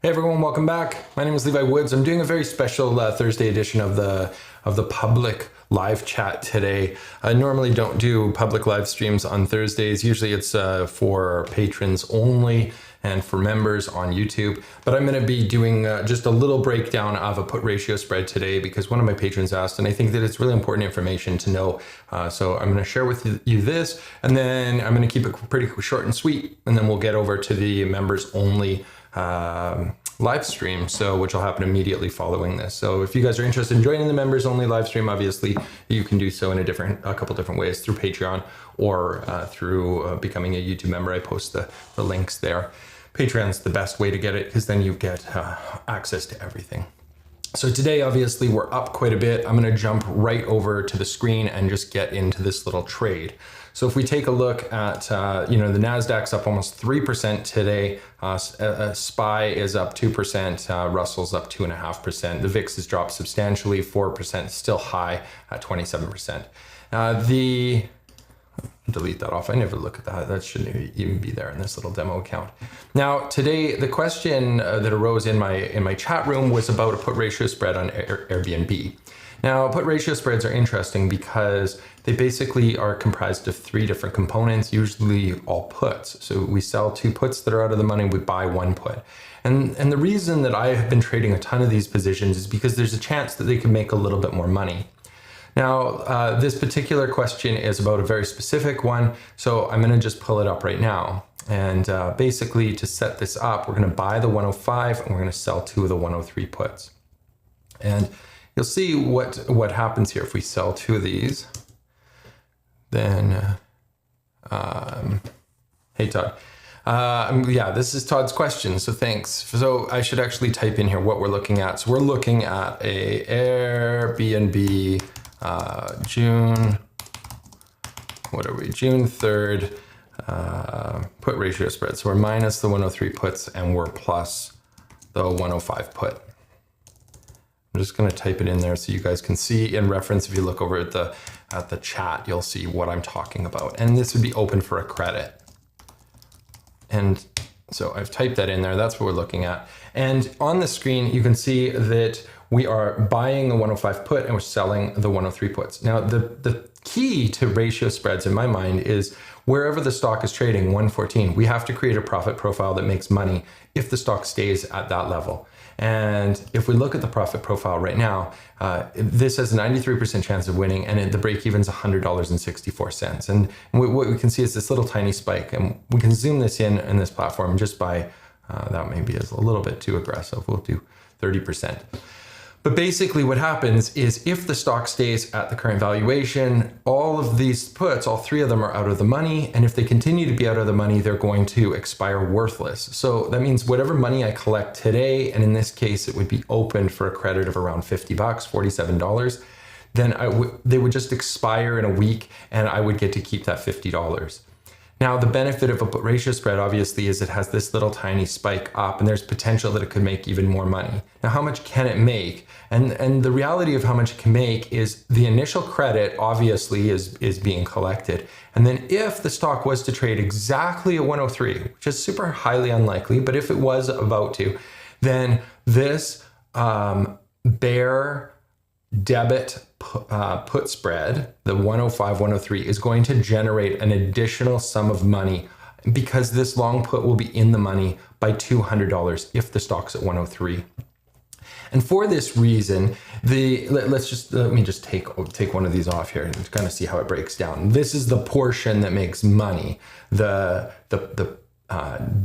Hey everyone, welcome back. My name is Levi Woods. I'm doing a very special Thursday edition of the public live chat today. I normally don't do public live streams on Thursdays. Usually it's for patrons only and for members on YouTube. But I'm going to be doing just a little breakdown of a put ratio spread today because one of my patrons asked, and I think that it's really important information to know. So I'm going to share with you this, and then I'm going to keep it pretty short and sweet, and then we'll get over to the members only live stream, which will happen immediately following this. So if you guys are interested in joining the members only live stream, obviously you can do so in a couple different ways, through Patreon or through becoming a YouTube member. I post the links there. Patreon's the best way to get it because then you get access to everything. So today, obviously, we're up quite a bit. I'm going to jump right over to the screen and just get into this little trade. So if we take a look at, the NASDAQ's up almost 3% today. SPY is up 2%. Russell's up 2.5%. The VIX has dropped substantially, 4%, still high at 27%. Delete that off. I never look at that. That shouldn't even be there in this little demo account. Now, today, the question that arose in my chat room was about a put ratio spread on Airbnb. Now, put ratio spreads are interesting because they basically are comprised of three different components, usually all puts. So we sell two puts that are out of the money, we buy one put. And the reason that I have been trading a ton of these positions is because there's a chance that they can make a little bit more money. Now, this particular question is about a very specific one, so I'm going to just pull it up right now. And basically, to set this up, we're going to buy the 105 and we're going to sell two of the 103 puts. And you'll see what happens here if we sell two of these. Then, hey Todd. Yeah, this is Todd's question, so thanks. So I should actually type in here what we're looking at. So we're looking at a Airbnb June 3rd put ratio spread. So we're minus the 103 puts and we're plus the 105 put. I'm just going to type it in there so you guys can see in reference. If you look over at the chat, you'll see what I'm talking about. And this would be open for a credit. And so I've typed that in there. That's what we're looking at. And on the screen, you can see that we are buying the 105 put and we're selling the 103 puts. Now, the key to ratio spreads in my mind is wherever the stock is trading, 114, we have to create a profit profile that makes money if the stock stays at that level. And if we look at the profit profile right now, this has a 93% chance of winning, and the break even is $100.64. And what we can see is this little tiny spike, and we can zoom this in this platform just by, that maybe is a little bit too aggressive. We'll do 30%. But basically what happens is if the stock stays at the current valuation, all of these puts, all three of them are out of the money. And if they continue to be out of the money, they're going to expire worthless. So that means whatever money I collect today, and in this case, it would be opened for a credit of around $50, $47, then they would just expire in a week and I would get to keep that $50. Now, the benefit of a put ratio spread, obviously, is it has this little tiny spike up and there's potential that it could make even more money. Now, how much can it make? And the reality of how much it can make is the initial credit, obviously, is being collected. And then if the stock was to trade exactly at 103, which is super highly unlikely, but if it was about to, then this bear debit put spread, the 105, 103, is going to generate an additional sum of money because this long put will be in the money by $200 if the stock's at 103. And for this reason, let me just take one of these off here and kind of see how it breaks down. This is the portion that makes money, the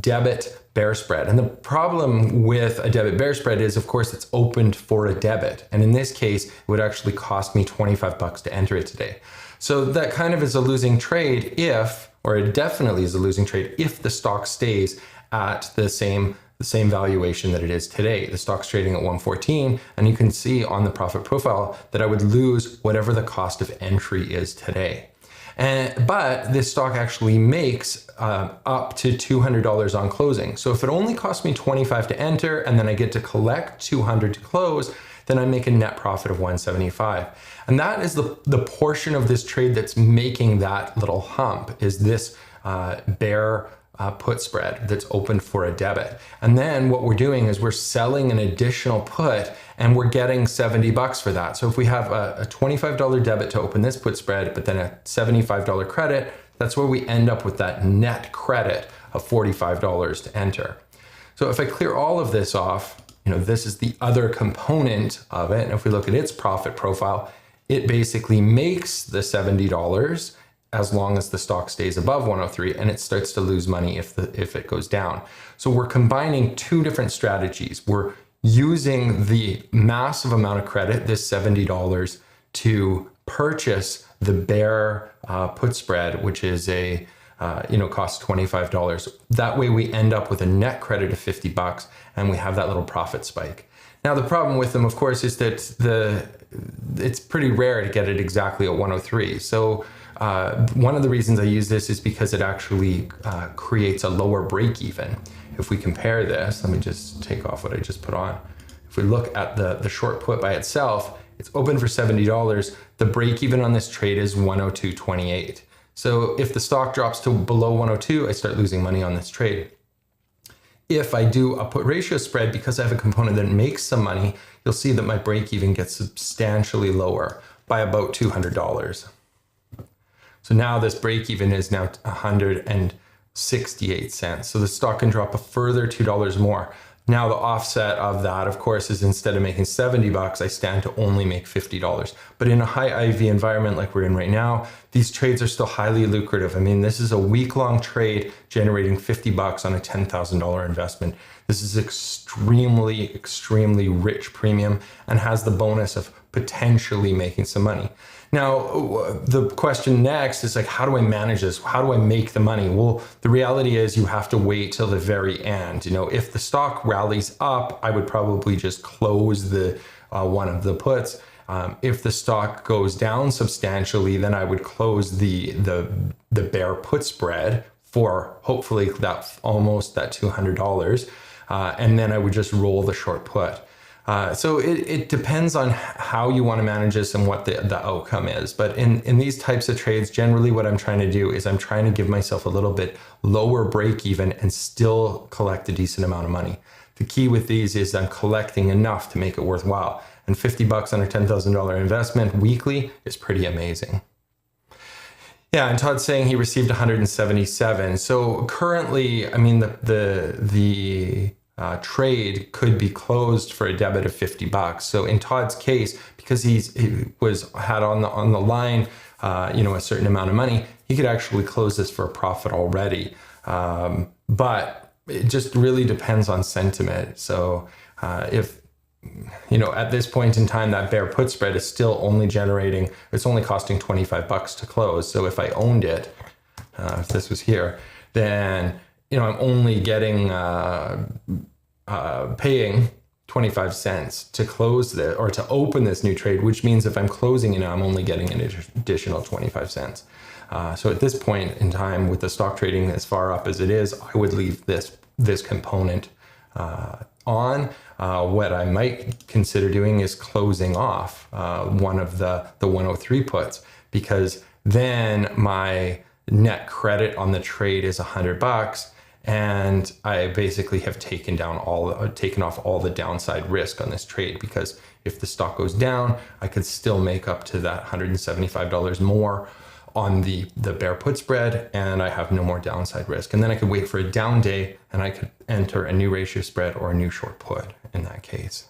debit bear spread. And the problem with a debit bear spread is, of course, it's opened for a debit. And in this case, it would actually cost me $25 to enter it today. So that kind of is a losing trade or it definitely is a losing trade if the stock stays at the same valuation that it is today. The stock's trading at 114, and you can see on the profit profile that I would lose whatever the cost of entry is today. But this stock actually makes up to $200 on closing. So if it only costs me $25 to enter and then I get to collect $200 to close, then I make a net profit of $175. And that is the portion of this trade that's making that little hump, is this bear put spread that's open for a debit. And then what we're doing is we're selling an additional put and we're getting $70 for that. So if we have a $25 debit to open this put spread, but then a $75 credit, that's where we end up with that net credit of $45 to enter. So if I clear all of this off, this is the other component of it. And if we look at its profit profile, it basically makes the $70 as long as the stock stays above 103, and it starts to lose money if it goes down. So we're combining two different strategies. We're using the massive amount of credit, this $70, to purchase the bare put spread, which is costs $25. That way we end up with a net credit of $50 and we have that little profit spike. Now the problem with them, of course, is that it's pretty rare to get it exactly at 103. So one of the reasons I use this is because it actually creates a lower break even. If we compare this, let me just take off what I just put on. If we look at the short put by itself, it's open for $70. The break even on this trade is 102.28. So if the stock drops to below 102, I start losing money on this trade. If I do a put ratio spread, because I have a component that makes some money, you'll see that my break even gets substantially lower by about $200. So now this break even is now 168 cents. So the stock can drop a further $2 more. Now the offset of that, of course, is instead of making $70, I stand to only make $50. But in a high IV environment like we're in right now, these trades are still highly lucrative. I mean, this is a week-long trade generating $50 on a $10,000 investment. This is extremely, extremely rich premium and has the bonus of potentially making some money. Now, the question next is like, how do I manage this? How do I make the money? Well, the reality is you have to wait till the very end. If the stock rallies up, I would probably just close the one of the puts. If the stock goes down substantially, then I would close the bare put spread for hopefully almost that $200. And then I would just roll the short put. So it depends on how you want to manage this and what the outcome is. But in these types of trades, generally what I'm trying to do is I'm trying to give myself a little bit lower break even and still collect a decent amount of money. The key with these is I'm collecting enough to make it worthwhile. And $50 on a $10,000 investment weekly is pretty amazing. Yeah, and Todd's saying he received 177. So currently, I mean, the trade could be closed for a debit of $50. So in Todd's case, because he had on the line, a certain amount of money, he could actually close this for a profit already. But it just really depends on sentiment. So if at this point in time, that bare put spread is still only generating, it's only costing $25 to close. So if I owned it, if this was here, then I'm only getting paying 25 cents to close this or to open this new trade, which means if I'm closing it, I'm only getting an additional 25 cents. So at this point in time, with the stock trading as far up as it is, I would leave this component on. What I might consider doing is closing off one of the 103 puts, because then my net credit on the trade is $100. And I basically have taken off all the downside risk on this trade, because if the stock goes down, I could still make up to that $175 more on the bare put spread, and I have no more downside risk. And then I could wait for a down day and I could enter a new ratio spread or a new short put in that case.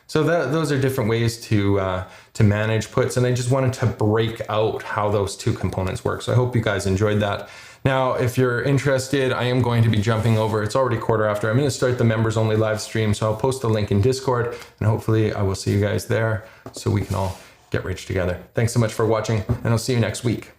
So those are different ways to manage puts, and I just wanted to break out how those two components work. So I hope you guys enjoyed that. Now, if you're interested, I am going to be jumping over. It's already 1:15. I'm going to start the members only live stream. So I'll post the link in Discord, and hopefully I will see you guys there so we can all get rich together. Thanks so much for watching, and I'll see you next week.